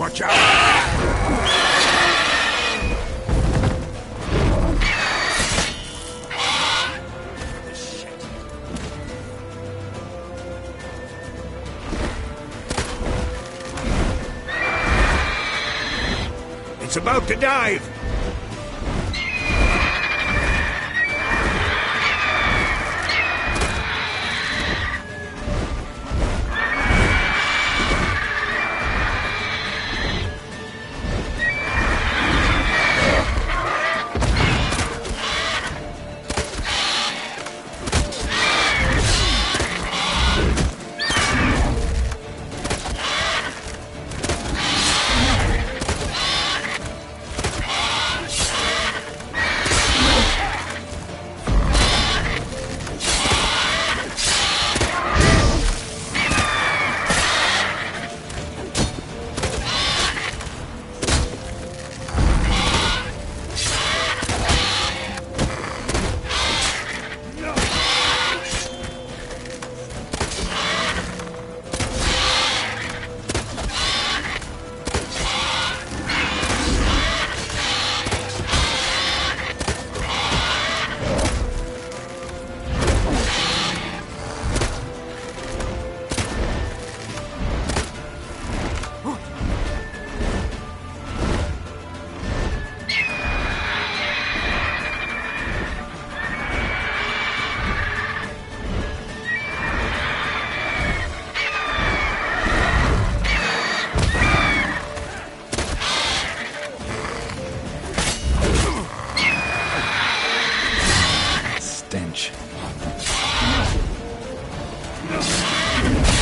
Watch out! It's about to dive!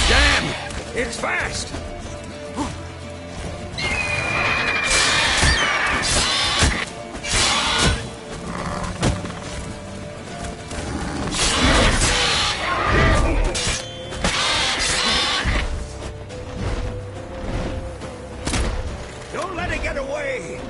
Damn! It's fast! Don't let it get away!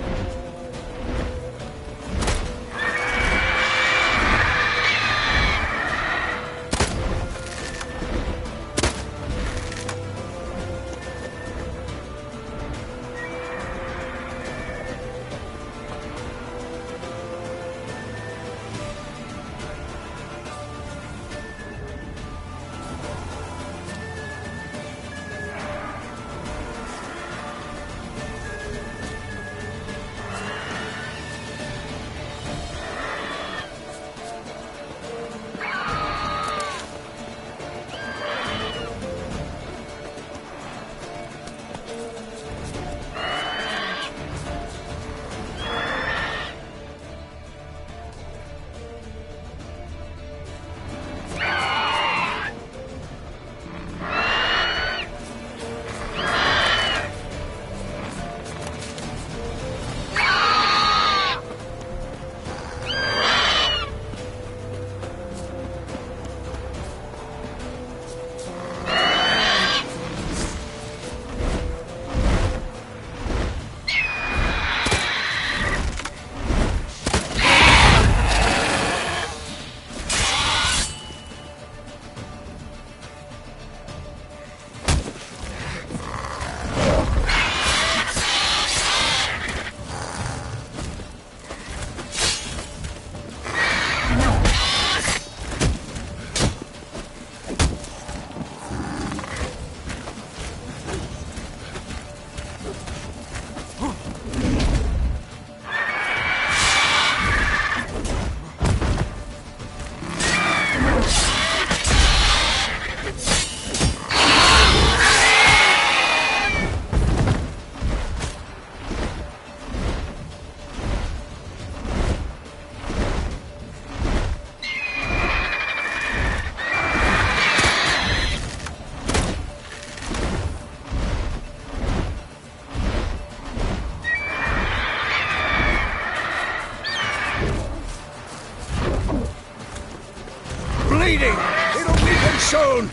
Bleeding! It'll be him soon!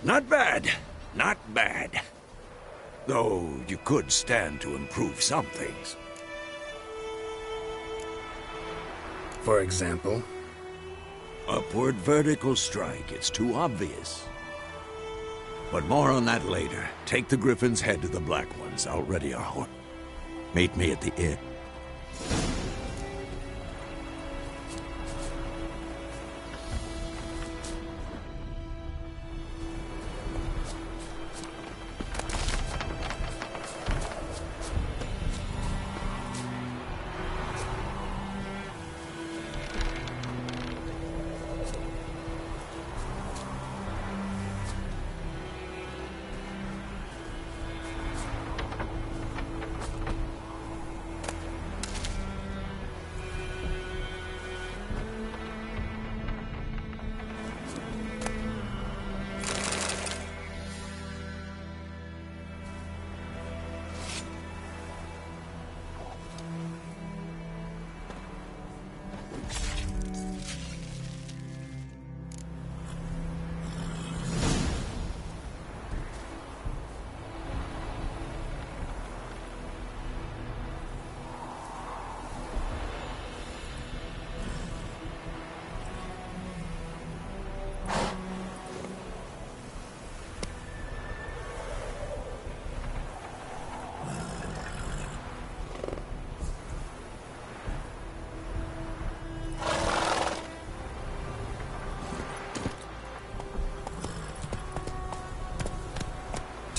Not bad. Not bad. Though you could stand to improve some things. For example? Upward vertical strike. It's too obvious. But more on that later. Take the Griffin's head to the Black Ones. I'll ready our horse. Meet me at the inn.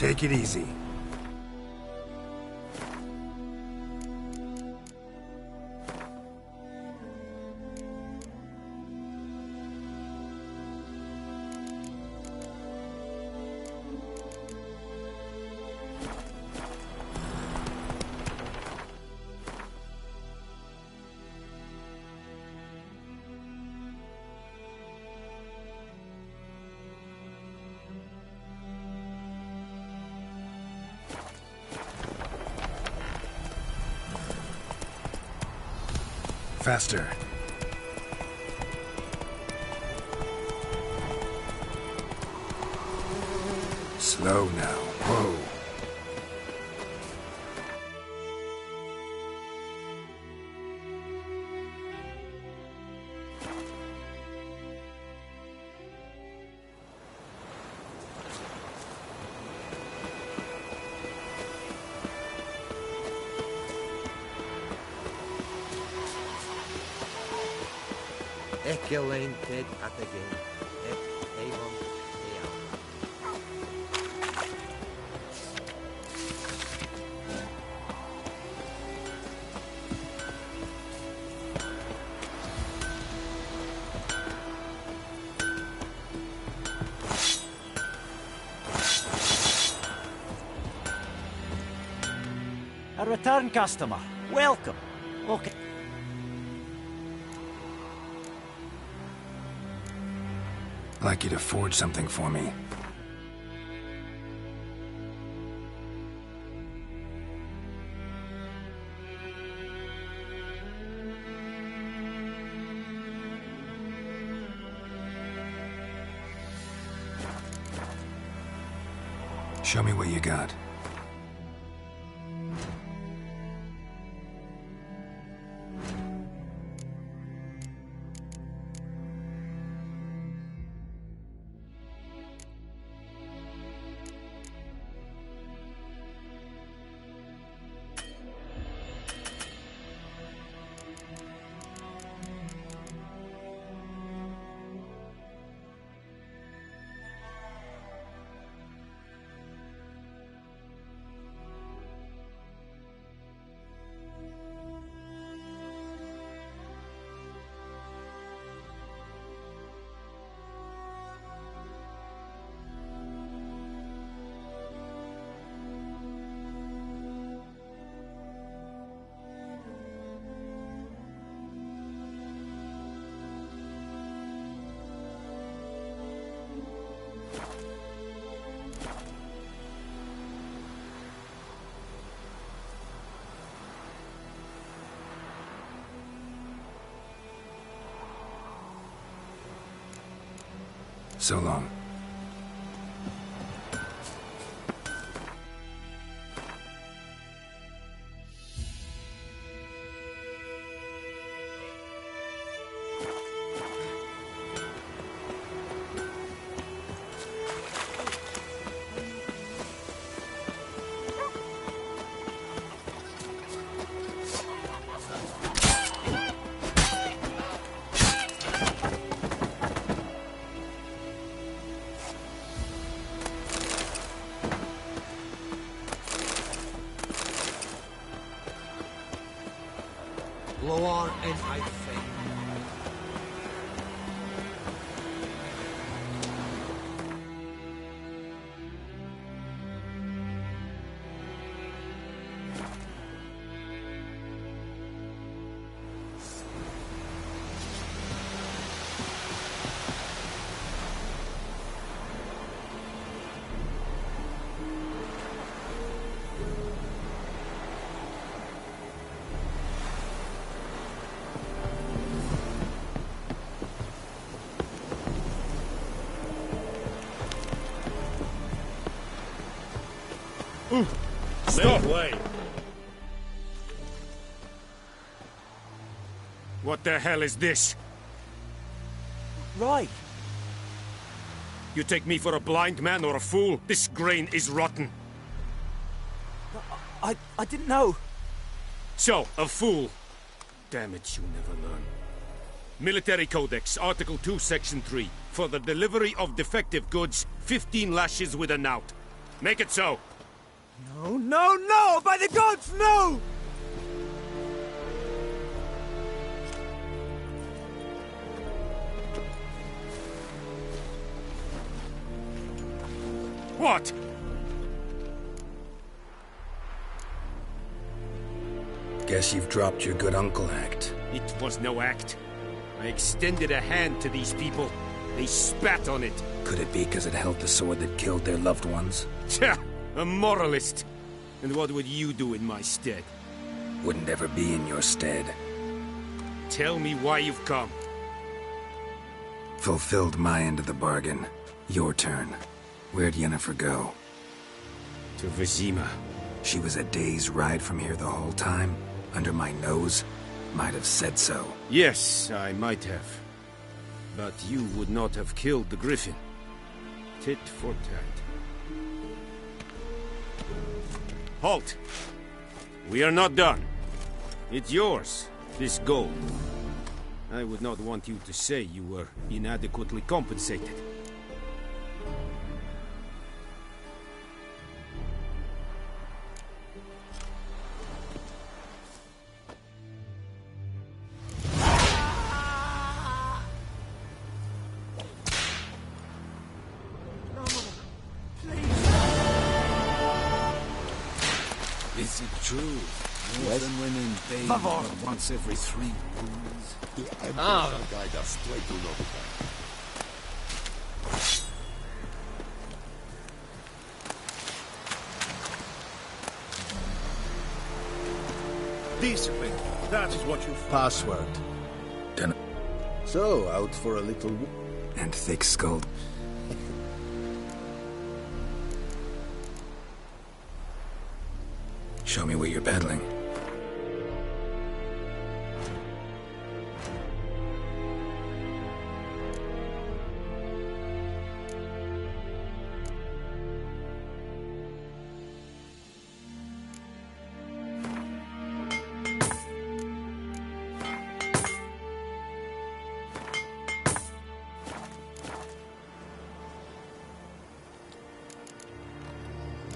Take it easy. Faster. Slow now. Whoa. Echelane Ted at the game. Avon A return customer. Welcome. Okay. I'd like you to forge something for me. Show me what you got. So long. Stop! What the hell is this? Right. You take me for a blind man or a fool? This grain is rotten. I didn't know. So, a fool. Damn it, you never learn. Military Codex, Article 2, Section 3. For the delivery of defective goods, 15 lashes with a knout. Make it so. No, no, no! By the gods, no! What? Guess you've dropped your good uncle act. It was no act. I extended a hand to these people. They spat on it. Could it be because it held the sword that killed their loved ones? Tja, a moralist. And what would you do in my stead? Wouldn't ever be in your stead. Tell me why you've come. Fulfilled my end of the bargain. Your turn. Where'd Yennefer go? To Vizima. She was a day's ride from here the whole time? Under my nose? Might have said so. Yes, I might have. But you would not have killed the Griffin. Tit for tat. Halt! We are not done. It's yours, this gold. I would not want you to say you were inadequately compensated. Is it true? Northern women bathe once every 3 moons? The Emperor shall guide us straight to Novigrad. Discipline. That is what you... Password. Done. So, out for a little... And thick-skulled. Show me what you're peddling.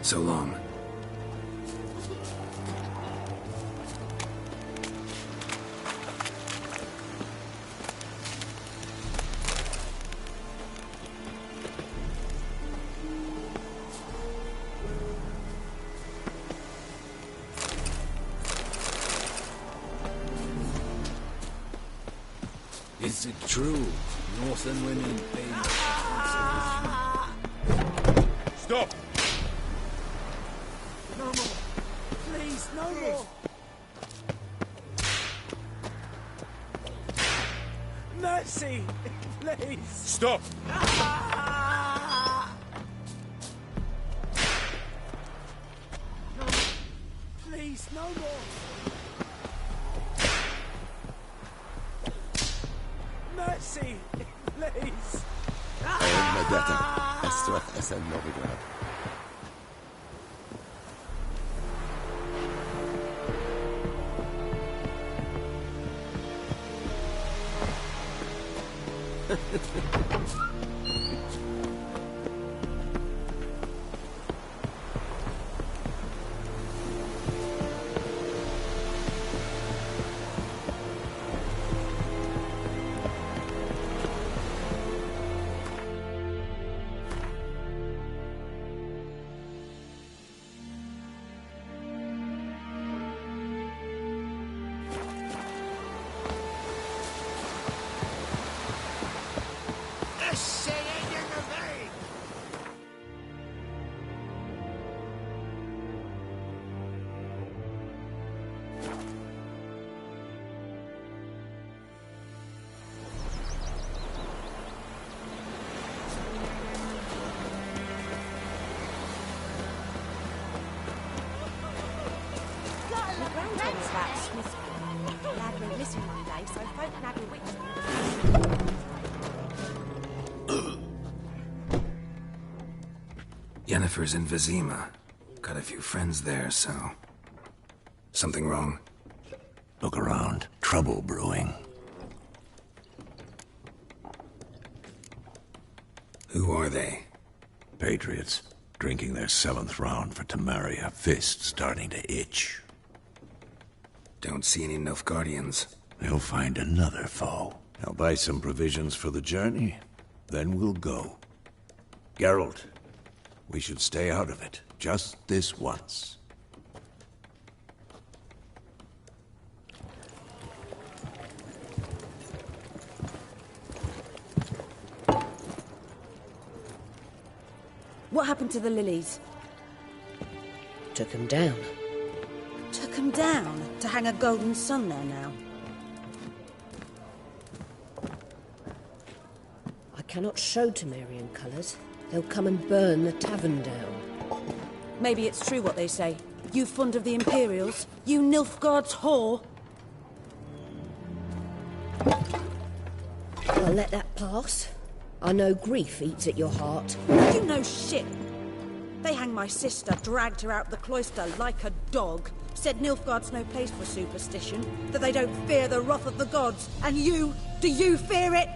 So long. Is it true? Northern women bathe Stop! No more. Please, no more. Mercy, please. Stop! No, please, no more. Mercy, please. Medetta, Estrath Essen Novigrad. so folk nag a witch. Yennefer's in Vizima. Got a few friends there, so... Something wrong? Look around. Trouble brewing. Who are they? Patriots. Drinking their 7th round for Temeria. Fists starting to itch. Don't see any Nilfgaardians. They'll find another foe. I'll buy some provisions for the journey. Then we'll go. Geralt, we should stay out of it. Just this once. What happened to the lilies? Took them down. Took them down to hang a golden sun there now. I cannot show Temerian colours. They'll come and burn the tavern down. Maybe it's true what they say. You fond of the Imperials? You Nilfgaard's whore? I'll let that pass. I know grief eats at your heart. You know shit. They hanged my sister, dragged her out the cloister like a dog. Said Nilfgaard's no place for superstition, that they don't fear the wrath of the gods. And you, do you fear it?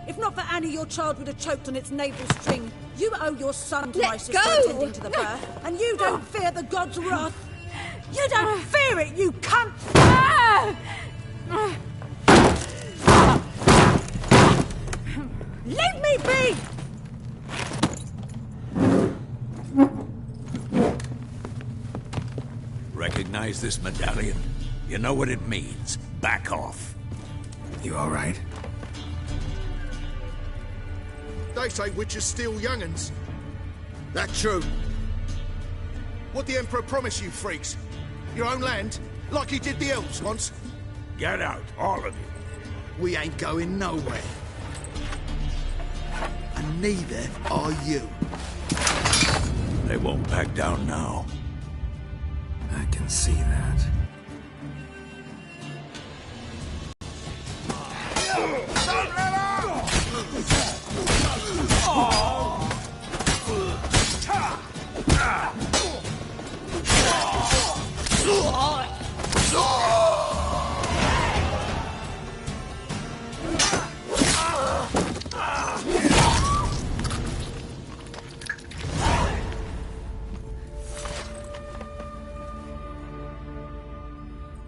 If not for Annie, your child would have choked on its navel string. You owe your son to my sister attending to the birth, and you don't fear the gods' wrath. You don't fear it, you cunt! Leave me be! Recognize this medallion? You know what it means. Back off. You all right? They say witches steal young'uns. That true? What the Emperor promised you freaks? Your own land? Like he did the elves once? Get out, all of you. We ain't going nowhere. And neither are you. They won't back down now. I can see that.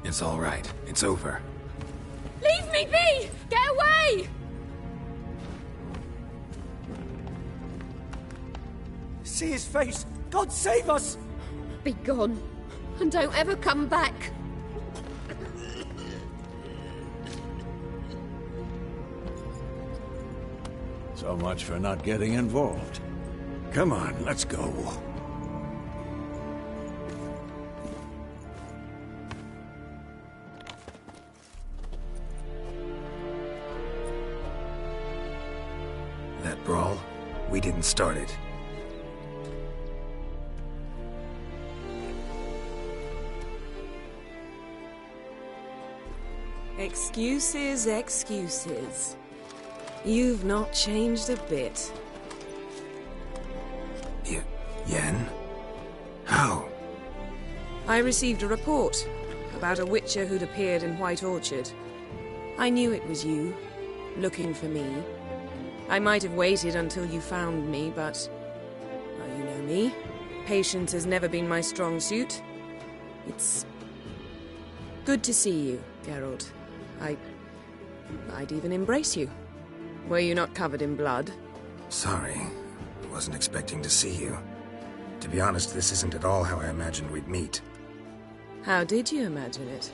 It's all right. It's over. Leave me be! Get away! See his face! God save us! Be gone, and don't ever come back. So much for not getting involved. Come on, let's go. That brawl, we didn't start it. Excuses, excuses. You've not changed a bit. Yen? How? I received a report about a witcher who'd appeared in White Orchard. I knew it was you, looking for me. I might have waited until you found me, but... well, you know me. Patience has never been my strong suit. It's... good to see you, Geralt. I'd even embrace you. Were you not covered in blood? Sorry. Wasn't expecting to see you. To be honest, this isn't at all how I imagined we'd meet. How did you imagine it?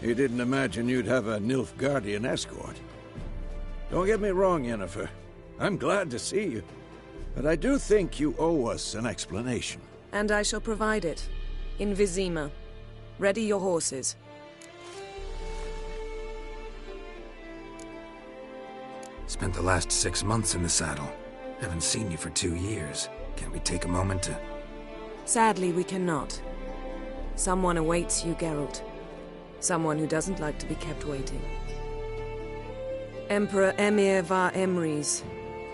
You didn't imagine you'd have a Nilfgaardian escort. Don't get me wrong, Yennefer. I'm glad to see you. But I do think you owe us an explanation. And I shall provide it. In Vizima. Ready your horses. Spent the last 6 months in the saddle. Haven't seen you for 2 years. Can we take a moment to... Sadly, we cannot. Someone awaits you, Geralt. Someone who doesn't like to be kept waiting. Emperor Emir var Emreis.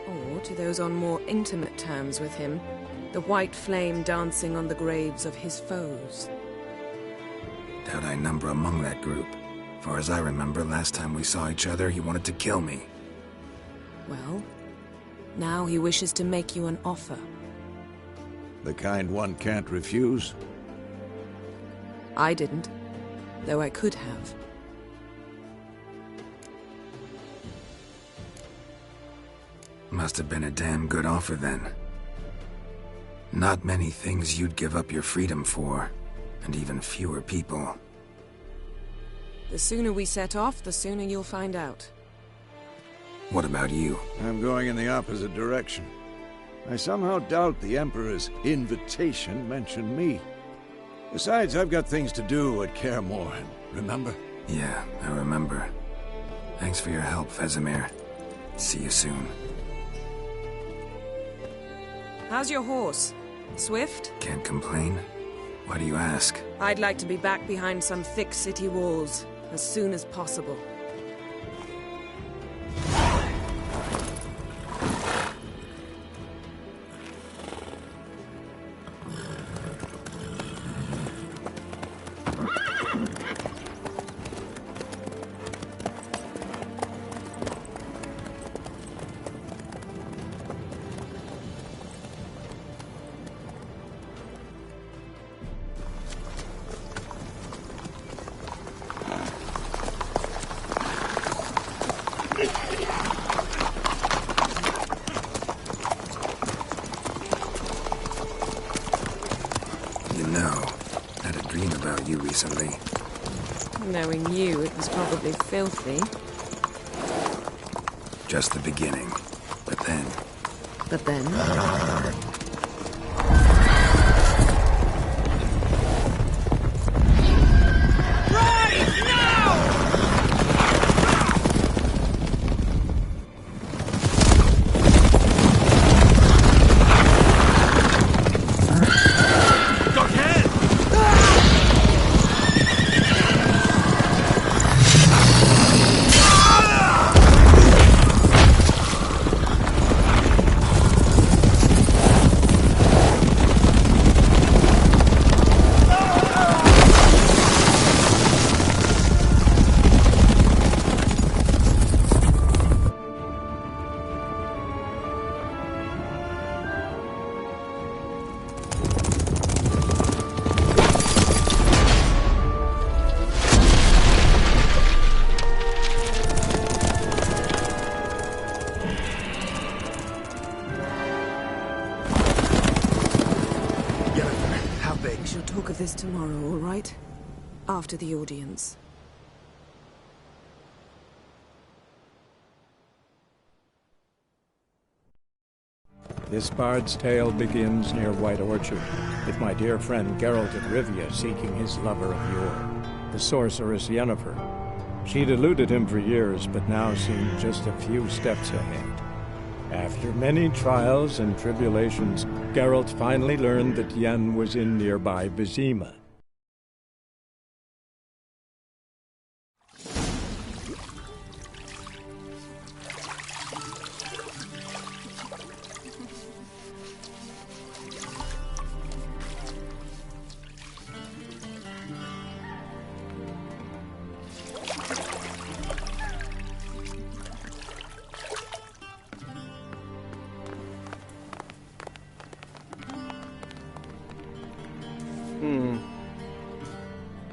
Or, to those on more intimate terms with him, the white flame dancing on the graves of his foes. Doubt I number among that group. Far as I remember, last time we saw each other, he wanted to kill me. Well, now he wishes to make you an offer. The kind one can't refuse? I didn't, though I could have. Must have been a damn good offer then. Not many things you'd give up your freedom for, and even fewer people. The sooner we set off, the sooner you'll find out. What about you? I'm going in the opposite direction. I somehow doubt the Emperor's invitation mentioned me. Besides, I've got things to do at Kaer Morhen, remember? Yeah, I remember. Thanks for your help, Vesemir. See you soon. How's your horse? Swift? Can't complain. Why do you ask? I'd like to be back behind some thick city walls as soon as possible. Recently. Knowing you, it was probably filthy. Just the beginning. But then... But then? This tomorrow, all right? After the audience. This bard's tale begins near White Orchard, with my dear friend Geralt of Rivia seeking his lover of yore, the sorceress Yennefer. She'd eluded him for years, but now seemed just a few steps ahead. After many trials and tribulations, Geralt finally learned that Yen was in nearby Vizima.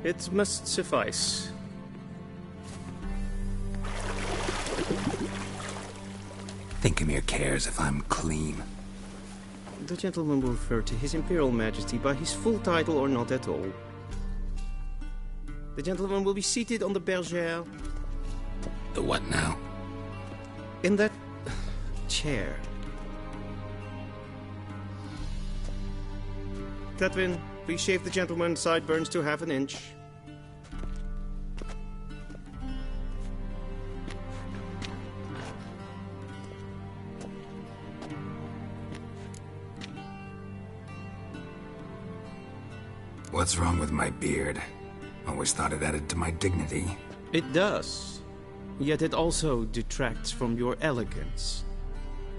It must suffice. Think Emir cares if I'm clean? The gentleman will refer to His Imperial Majesty by his full title or not at all. The gentleman will be seated on the bergère. The what now? In that chair. Cletwin, please shave the gentleman's sideburns to half an inch. What's wrong with my beard? Always thought it added to my dignity. It does. Yet it also detracts from your elegance.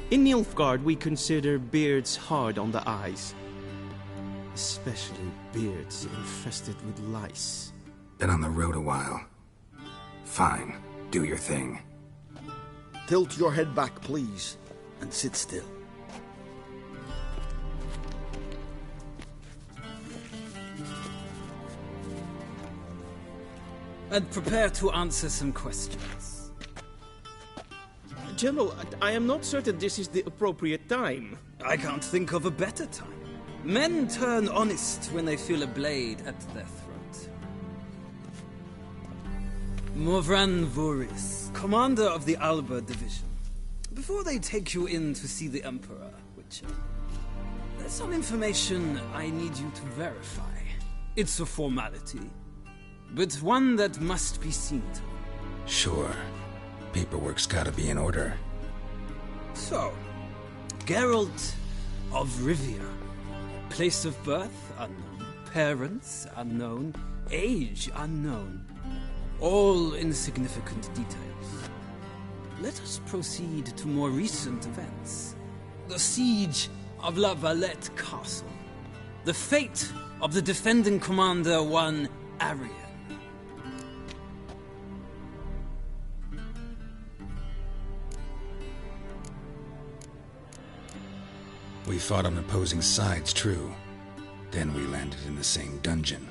In Nilfgaard, we consider beards hard on the eyes. Especially beards infested with lice. Been on the road a while. Fine, do your thing. Tilt your head back, please, and sit still. And prepare to answer some questions. General, I am not certain this is the appropriate time. I can't think of a better time. Men turn honest when they feel a blade at their throat. Morvran Voorhis, commander of the Alba Division. Before they take you in to see the Emperor, Witcher, there's some information I need you to verify. It's a formality, but one that must be seen to. Sure. Paperwork's gotta be in order. So, Geralt of Rivia. Place of birth unknown. Parents unknown. Age unknown. All insignificant details. Let us proceed to more recent events. The siege of La Valette Castle. The fate of the defending commander, one Arian. We fought on opposing sides, true. Then we landed in the same dungeon.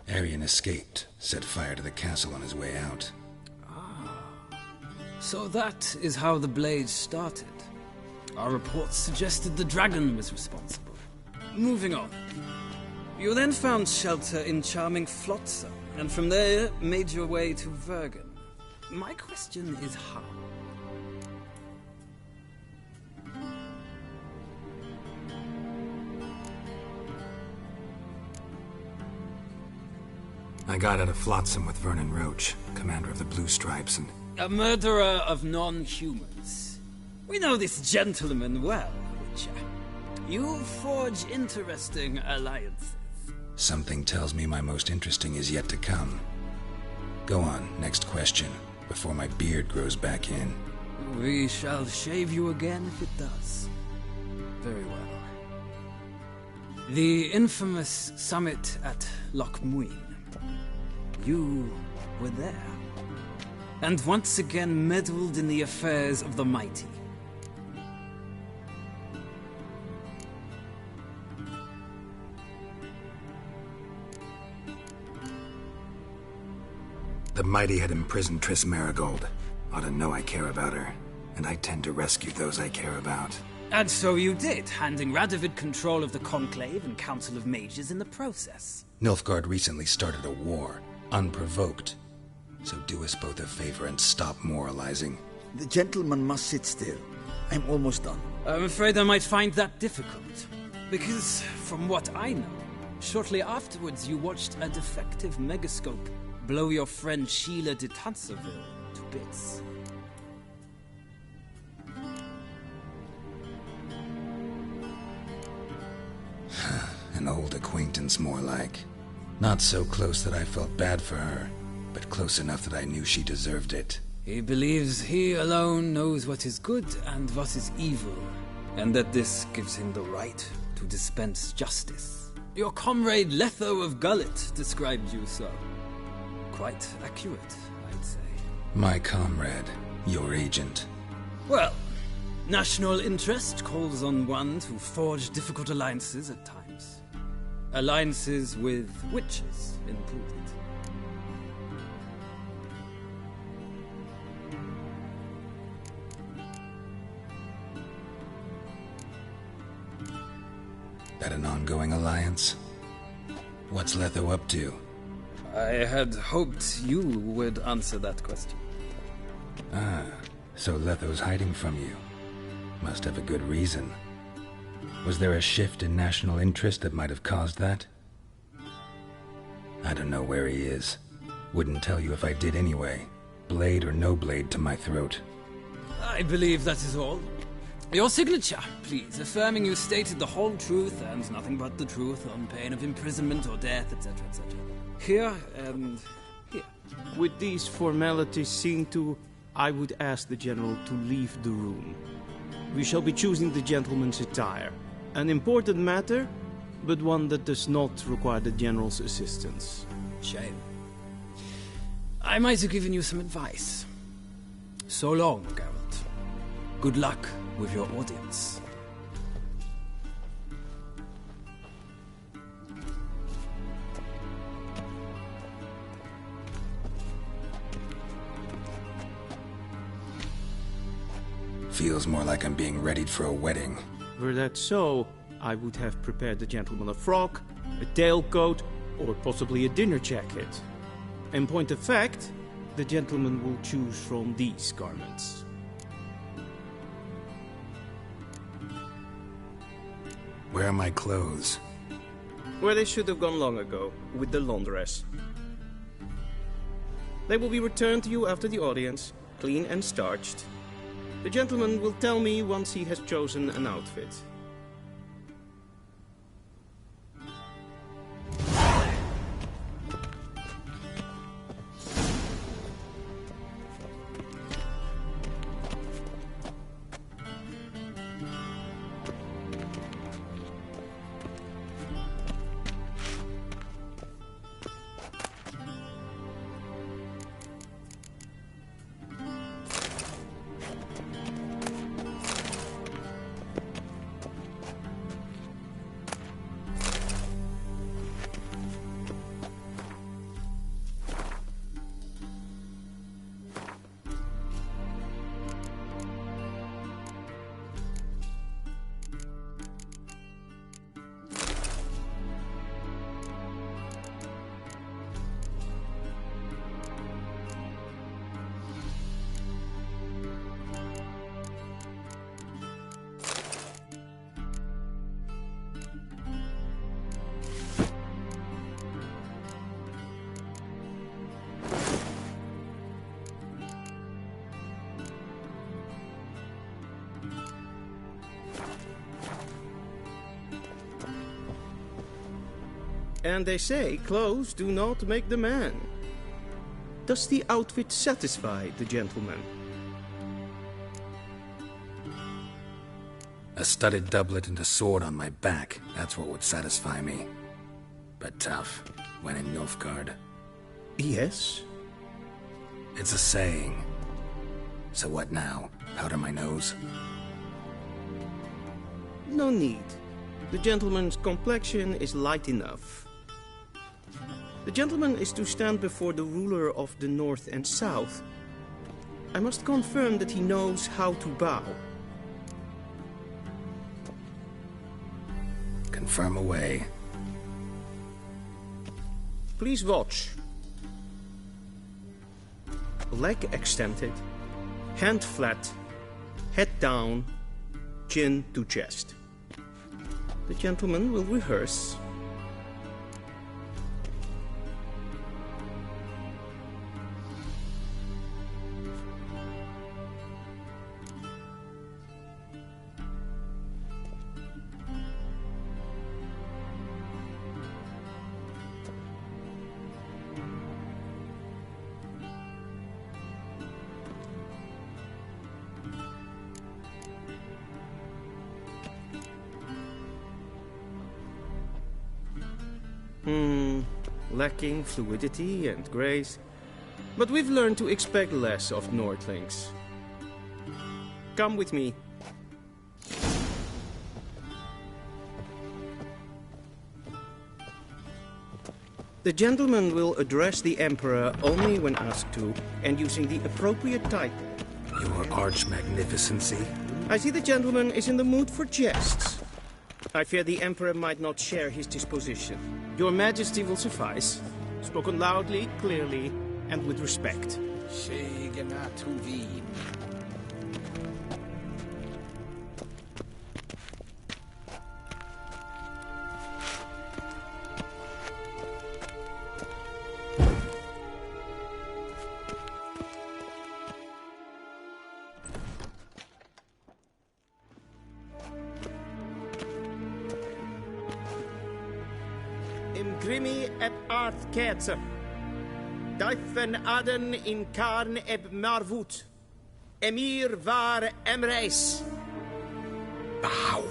Arian escaped, set fire to the castle on his way out. So that is how the Blade started. Our reports suggested the dragon was responsible. Moving on. You then found shelter in charming Flotsam, and from there made your way to Vergen. My question is how? I got out of Flotsam with Vernon Roach, commander of the Blue Stripes, and... A murderer of non-humans. We know this gentleman well, Witcher. You forge interesting alliances. Something tells me my most interesting is yet to come. Go on, next question, before my beard grows back in. We shall shave you again if it does. Very well. The infamous summit at Loch Muin. You were there, and once again meddled in the affairs of the mighty. The mighty had imprisoned Triss Merigold. Ought to know I care about her, and I tend to rescue those I care about. And so you did, handing Radovid control of the Conclave and Council of Mages in the process. Nilfgaard recently started a war. Unprovoked. So do us both a favor and stop moralizing. The gentleman must sit still. I'm almost done. I'm afraid I might find that difficult. Because, from what I know, shortly afterwards you watched a defective megascope blow your friend Sheila de Tanserville to bits. An old acquaintance, more like. Not so close that I felt bad for her, but close enough that I knew she deserved it. He believes he alone knows what is good and what is evil, and that this gives him the right to dispense justice. Your comrade Letho of Gullet described you so. Quite accurate, I'd say. My comrade, your agent. Well, national interest calls on one to forge difficult alliances at times. Alliances with witches included. That an ongoing alliance? What's Letho up to? I had hoped you would answer that question. Ah, so Letho's hiding from you. Must have a good reason. Was there a shift in national interest that might have caused that? I don't know where he is. Wouldn't tell you if I did anyway. Blade or no blade to my throat. I believe that is all. Your signature, please, affirming you stated the whole truth and nothing but the truth on pain of imprisonment or death, etc., etc. Here and here. With these formalities seen to, I would ask the General to leave the room. We shall be choosing the gentleman's attire. An important matter, but one that does not require the General's assistance. Shame. I might have given you some advice. So long, Geralt. Good luck with your audience. Feels more like I'm being readied for a wedding. Were that so, I would have prepared the gentleman a frock, a tailcoat, or possibly a dinner jacket. In point of fact, the gentleman will choose from these garments. Where are my clothes? Where they should have gone long ago, with the laundress. They will be returned to you after the audience, clean and starched. The gentleman will tell me once he has chosen an outfit. And they say clothes do not make the man. Does the outfit satisfy the gentleman? A studded doublet and a sword on my back, that's what would satisfy me. But tough, when in Nilfgaard. Yes? It's a saying. So what now? Powder my nose? No need. The gentleman's complexion is light enough. The gentleman is to stand before the ruler of the North and South. I must confirm that he knows how to bow. Confirm away. Please watch. Leg extended, hand flat, head down, chin to chest. The gentleman will rehearse. Lacking fluidity and grace, but we've learned to expect less of Nordlings. Come with me. The gentleman will address the Emperor only when asked to, and using the appropriate title. Your Arch-Magnificency? I see the gentleman is in the mood for jests. I fear the Emperor might not share his disposition. Your Majesty will suffice. Spoken loudly, clearly, and with respect. im grimi eb art ketzer. Daifen aden in karn eb marvut. Emir var emreis. Bow.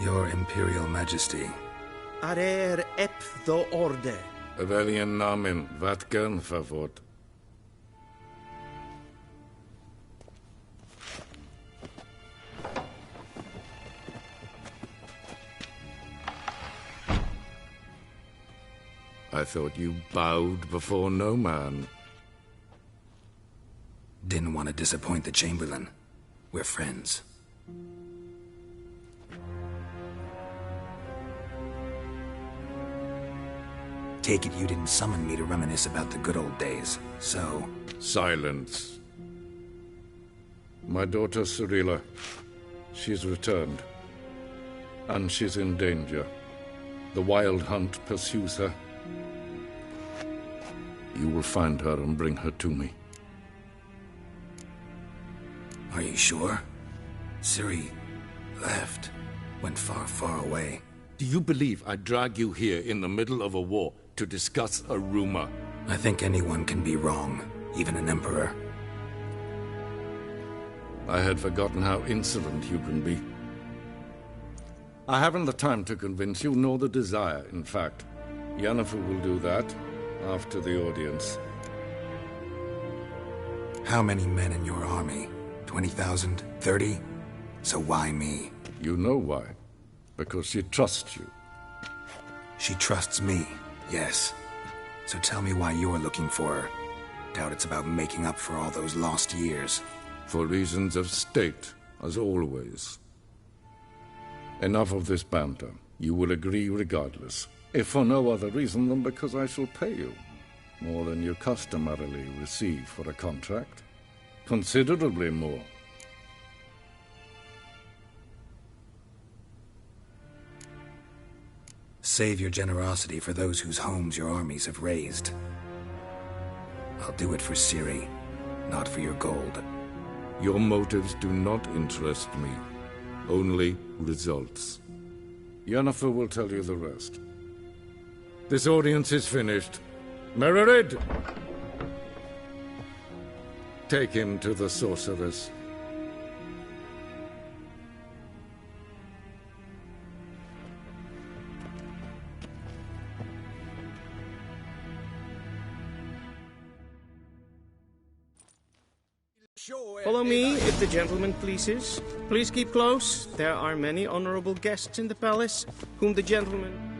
Your Imperial Majesty. Arer ep the orde. Aurelian Namen, Vatkan favort. I thought you bowed before no man. Didn't want to disappoint the Chamberlain. We're friends. Take it you didn't summon me to reminisce about the good old days, so... Silence. My daughter Cirilla, she's returned. And she's in danger. The Wild Hunt pursues her. You will find her and bring her to me. Are you sure? Ciri left. Went far, far away. Do you believe I'd drag you here in the middle of a war to discuss a rumor? I think anyone can be wrong, even an emperor. I had forgotten how insolent you can be. I haven't the time to convince you, nor the desire, in fact. Yennefer will do that after the audience. How many men in your army? 20,000? 30? So why me? You know why. Because she trusts you. She trusts me, yes. So tell me why you're looking for her. Doubt it's about making up for all those lost years. For reasons of state, as always. Enough of this banter. You will agree regardless. If for no other reason than because I shall pay you. More than you customarily receive for a contract. Considerably more. Save your generosity for those whose homes your armies have razed. I'll do it for Ciri, not for your gold. Your motives do not interest me. Only results. Yennefer will tell you the rest. This audience is finished. Mererid! Take him to the sorceress. Follow me, if the gentleman pleases. Please keep close. There are many honorable guests in the palace, whom the gentleman...